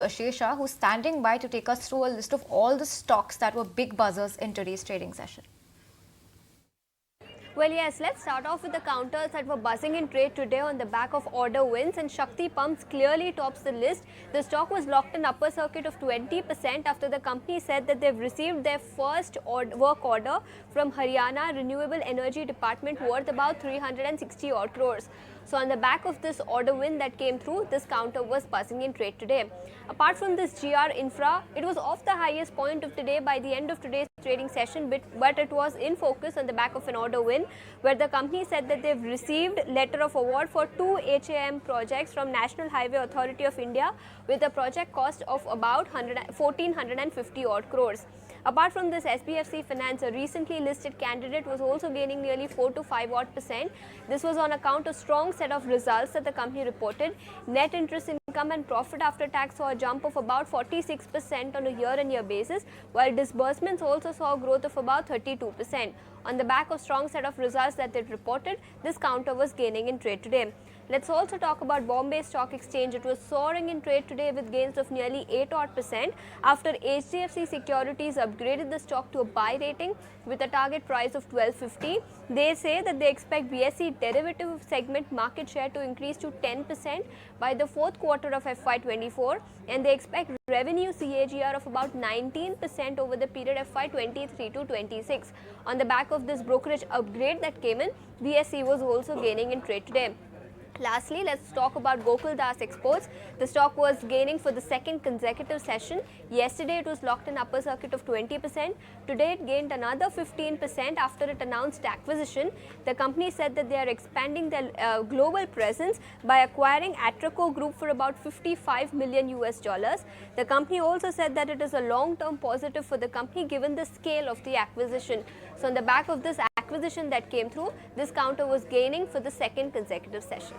Ashesha, who's standing by to take us through a list of all the stocks that were big buzzers in today's trading session. Well, yes, let's start off with the counters that were buzzing in trade today on the back of order wins, and Shakti Pumps clearly tops the list. The stock was locked in upper circuit of 20% after the company said that they've received their first work order from Haryana Renewable Energy Department worth about 360 odd crores. So on the back of this order win that came through, this counter was buzzing in trade today. Apart from this GR Infra, it was off the highest point of today by the end of today's trading session, but it was in focus on the back of an order win where the company said that they've received letter of award for 2 HAM projects from National Highway Authority of India with a project cost of about 1,450 odd crores. Apart from this, SBFC Finance, a recently listed candidate, was also gaining nearly 4 to 5 odd %. This was on account of strong set of results that the company reported. Net interest income and profit after tax saw a jump of about 46% on a year-on-year basis, while disbursements also saw a growth of about 32%. On the back of strong set of results that it reported, this counter was gaining in trade today. Let's also talk about Bombay Stock Exchange. It was soaring in trade today with gains of nearly 8 odd % after HDFC Securities upgraded the stock to a buy rating with a target price of 1250. They say that they expect BSE derivative segment market share to increase to 10% by the fourth quarter of FY24, and they expect revenue CAGR of about 19% over the period FY23 to 26. On the back of this brokerage upgrade that came in, BSE was also gaining in trade today. Lastly, let's talk about Gokaldas exports. The stock was gaining for the second consecutive session. Yesterday, it was locked in upper circuit of 20%. Today, it gained another 15% after it announced acquisition. The company said that they are expanding their global presence by acquiring Atraco Group for about $55 million US. The company also said that it is a long-term positive for the company given the scale of the acquisition. So, on the back of this acquisition that came through, this counter was gaining for the second consecutive session.